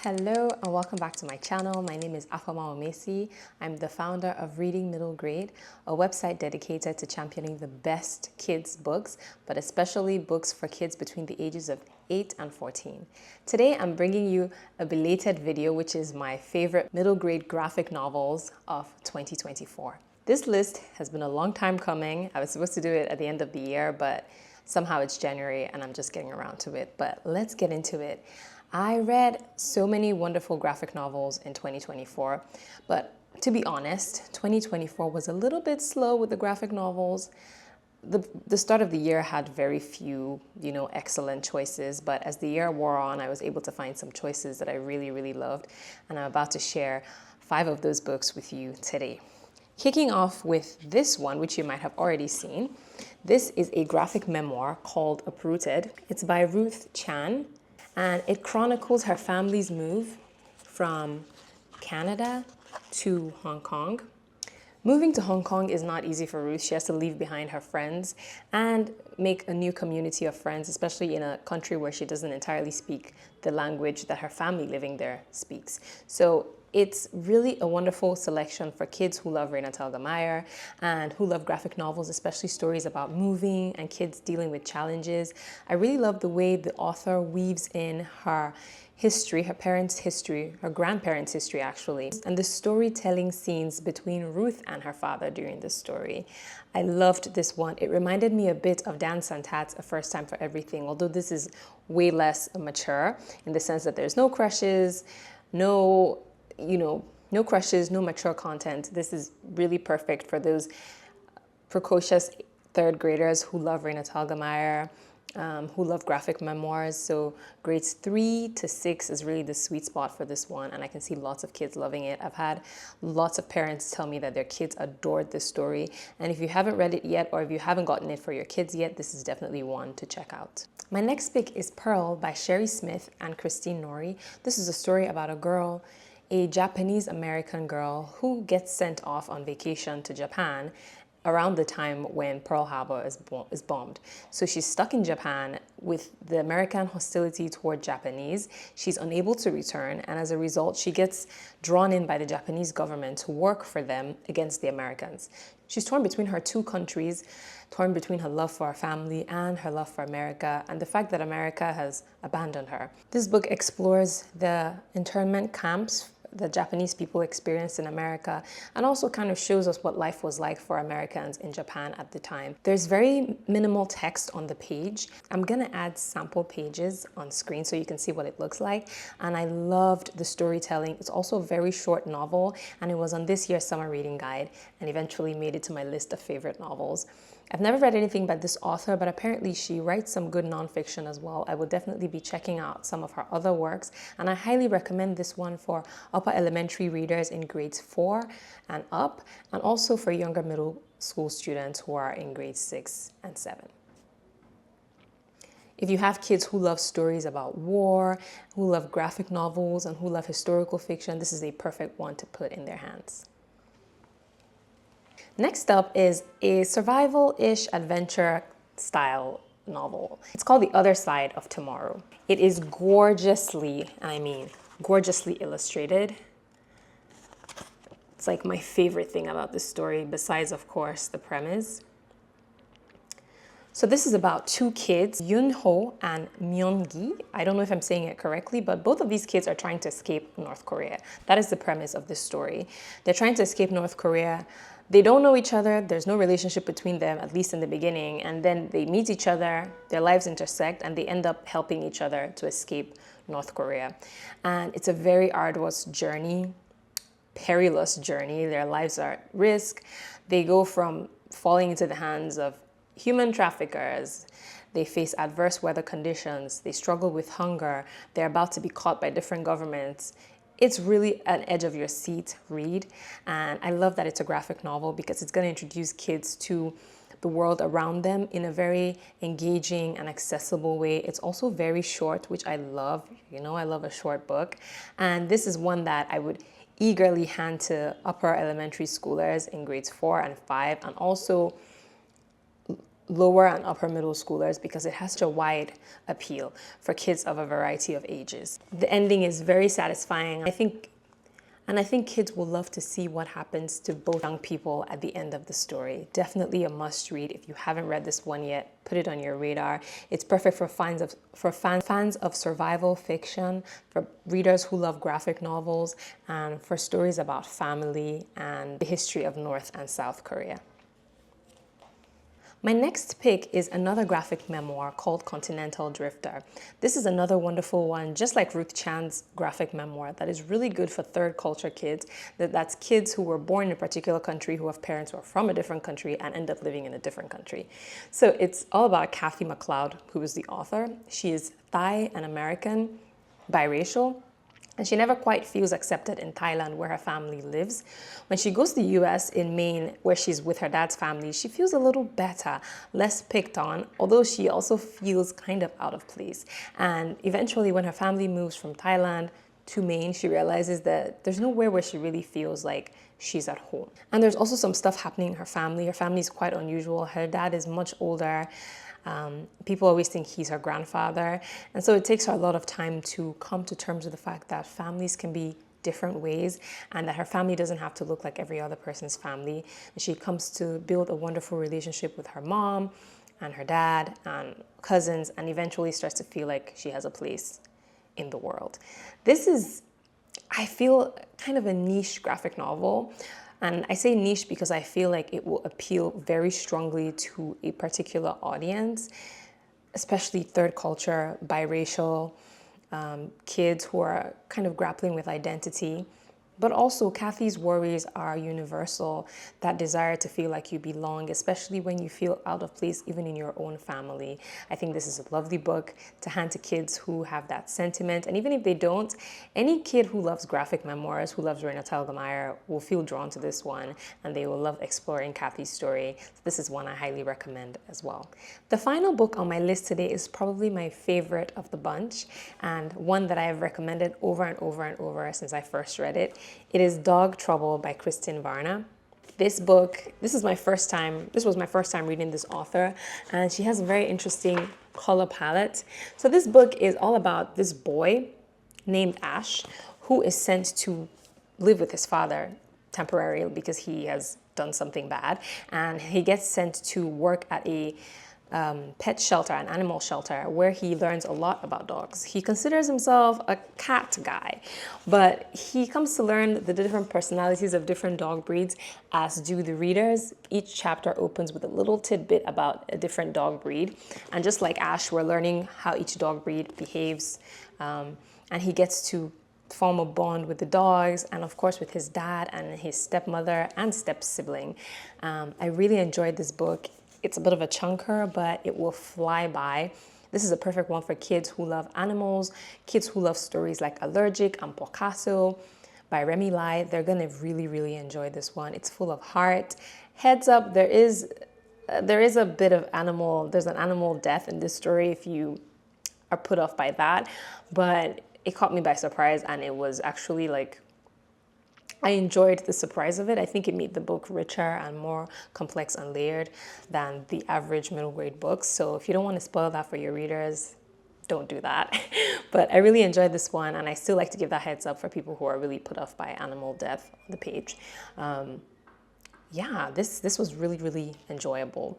Hello and welcome back to my channel. My name is Afama Omesi. I'm the founder of Reading Middle Grade, a website dedicated to championing the best kids books, but especially books for kids between the ages of 8 and 14. Today I'm bringing you a belated video, which is my favorite middle grade graphic novels of 2024. This list has been a long time coming. I was supposed to do it at the end of the year, but somehow it's January and I'm just getting around to it. But let's get into it. I read so many wonderful graphic novels in 2024, but to be honest, 2024 was a little bit slow with the graphic novels. The start of the year had very few, excellent choices, but as the year wore on, I was able to find some choices that I really, really loved, and I'm about to share 5 of those books with you today. Kicking off with this one, which you might have already seen. This is a graphic memoir called Uprooted. It's by Ruth Chan, and it chronicles her family's move from Canada to Hong Kong. Moving to Hong Kong is not easy for Ruth. She has to leave behind her friends and make a new community of friends, especially in a country where she doesn't entirely speak the language that her family living there speaks. So it's really a wonderful selection for kids who love Raina Telgemeier and who love graphic novels, especially stories about moving and kids dealing with challenges. I really love the way the author weaves in her history, her parents' history, her grandparents' history actually, and the storytelling scenes between Ruth and her father during the story. I loved this one. It reminded me a bit of Dan Santat's A First Time for Everything, although this is way less mature in the sense that there's no crushes, no crushes, no mature content. This is really perfect for those precocious third graders who love Raina Telgemeier, who love graphic memoirs. So grades 3 to 6 is really the sweet spot for this one, and I can see lots of kids loving it. I've had lots of parents tell me that their kids adored this story, and if you haven't read it yet, or if you haven't gotten it for your kids yet, this is definitely one to check out. My next pick is Pearl by Sherri and Kristin Norrie. This is a story about a girl, a Japanese-American girl who gets sent off on vacation to Japan around the time when Pearl Harbor is bombed. So she's stuck in Japan with the American hostility toward Japanese. She's unable to return, and as a result, she gets drawn in by the Japanese government to work for them against the Americans. She's torn between her two countries, torn between her love for her family and her love for America, and the fact that America has abandoned her. This book explores the internment camps the Japanese people experienced in America, and also kind of shows us what life was like for Americans in Japan at the time. There's very minimal text on the page. I'm gonna add sample pages on screen so you can see what it looks like, and I loved the storytelling. It's also a very short novel, and it was on this year's summer reading guide and eventually made it to my list of favorite novels. I've never read anything by this author, but apparently she writes some good nonfiction as well. I will definitely be checking out some of her other works, and I highly recommend this one for upper elementary readers in grades 4 and up, and also for younger middle school students who are in grades 6 and 7. If you have kids who love stories about war, who love graphic novels, and who love historical fiction, this is a perfect one to put in their hands. Next up is a survival-ish adventure style novel. It's called The Other Side of Tomorrow. It is gorgeously, gorgeously illustrated. It's like my favorite thing about this story, besides, of course, the premise. So this is about 2 kids, Yoon-ho and Myung-gi. I don't know if I'm saying it correctly, but both of these kids are trying to escape North Korea. That is the premise of this story. They're trying to escape North Korea. They don't know each other. There's no relationship between them, at least in the beginning. And then they meet each other, their lives intersect, and they end up helping each other to escape North Korea. And it's a very arduous journey, perilous journey. Their lives are at risk. They go from falling into the hands of human traffickers. They face adverse weather conditions. They struggle with hunger. They're about to be caught by different governments. It's really an edge of your seat read, and I love that it's a graphic novel because it's going to introduce kids to the world around them in a very engaging and accessible way. It's also very short, which I love. I love a short book, and this is one that I would eagerly hand to upper elementary schoolers in grades 4 and 5, and also lower and upper middle schoolers because it has such a wide appeal for kids of a variety of ages. The ending is very satisfying. I think kids will love to see what happens to both young people at the end of the story. Definitely a must read. If you haven't read this one yet, put it on your radar. It's perfect for fans of survival fiction, for readers who love graphic novels, and for stories about family and the history of North and South Korea. My next pick is another graphic memoir called Continental Drifter. This is another wonderful one, just like Ruth Chan's graphic memoir, that is really good for third culture kids. That's kids who were born in a particular country, who have parents who are from a different country and end up living in a different country. So it's all about Kathy Macleod, who is the author. She is Thai and American, biracial. And she never quite feels accepted in Thailand, where her family lives. When she goes to the US in Maine, where she's with her dad's family, she feels a little better, less picked on, although she also feels kind of out of place. And eventually, when her family moves from Thailand to Maine, she realizes that there's nowhere where she really feels like she's at home. And there's also some stuff happening in her family. Her family is quite unusual. Her dad is much older. People always think he's her grandfather. And so it takes her a lot of time to come to terms with the fact that families can be different ways and that her family doesn't have to look like every other person's family. And she comes to build a wonderful relationship with her mom and her dad and cousins, and eventually starts to feel like she has a place in the world. This is, I feel, kind of a niche graphic novel. And I say niche because I feel like it will appeal very strongly to a particular audience, especially third culture, biracial, kids who are kind of grappling with identity. But also, Kathy's worries are universal, that desire to feel like you belong, especially when you feel out of place even in your own family. I think this is a lovely book to hand to kids who have that sentiment. And even if they don't, any kid who loves graphic memoirs, who loves Raina Telgemeier, will feel drawn to this one, and they will love exploring Kathy's story. So this is one I highly recommend as well. The final book on my list today is probably my favorite of the bunch, and one that I have recommended over and over and over since I first read it. It is Dog Trouble by Kristin Varner. This was my first time reading this author, and she has a very interesting color palette. So this book is all about this boy named Ash who is sent to live with his father temporarily because he has done something bad, and he gets sent to work at a pet shelter, an animal shelter, where he learns a lot about dogs. He considers himself a cat guy, but he comes to learn the different personalities of different dog breeds, as do the readers. Each chapter opens with a little tidbit about a different dog breed. And just like Ash, we're learning how each dog breed behaves, and he gets to form a bond with the dogs, and of course with his dad and his stepmother and step sibling. I really enjoyed this book. It's a bit of a chunker, but it will fly by. This is a perfect one for kids who love animals, kids who love stories like Allergic and Picasso by Remy Lai. They're gonna really, really enjoy this one. It's full of heart. Heads up, there is a bit of there's an animal death in this story if you are put off by that, but it caught me by surprise, and it was actually like, I enjoyed the surprise of it. I think it made the book richer and more complex and layered than the average middle grade books. So if you don't want to spoil that for your readers, don't do that. But I really enjoyed this one, and I still like to give that heads up for people who are really put off by animal death on the page. Yeah, this was really, really enjoyable.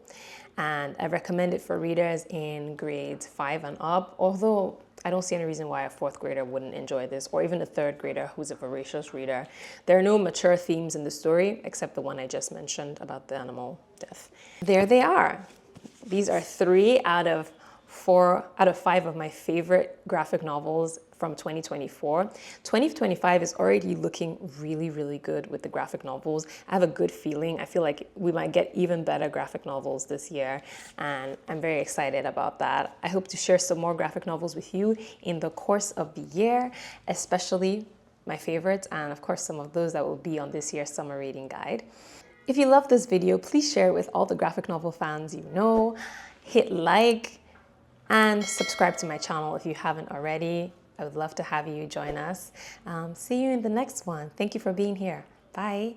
And I recommend it for readers in grades 5 and up, although I don't see any reason why a 4th grader wouldn't enjoy this, or even a 3rd grader who's a voracious reader. There are no mature themes in the story, except the one I just mentioned about the animal death. There they are. These are 3 out of 5 of my favorite graphic novels from 2024. 2025 is already looking really, really good with the graphic novels. I have a good feeling. I feel like we might get even better graphic novels this year, and I'm very excited about that. I hope to share some more graphic novels with you in the course of the year, especially my favorites, and of course some of those that will be on this year's summer reading guide. If you love this video, please share it with all the graphic novel fans you know. Hit like and subscribe to my channel if you haven't already. I would love to have you join us. See you in the next one. Thank you for being here. Bye.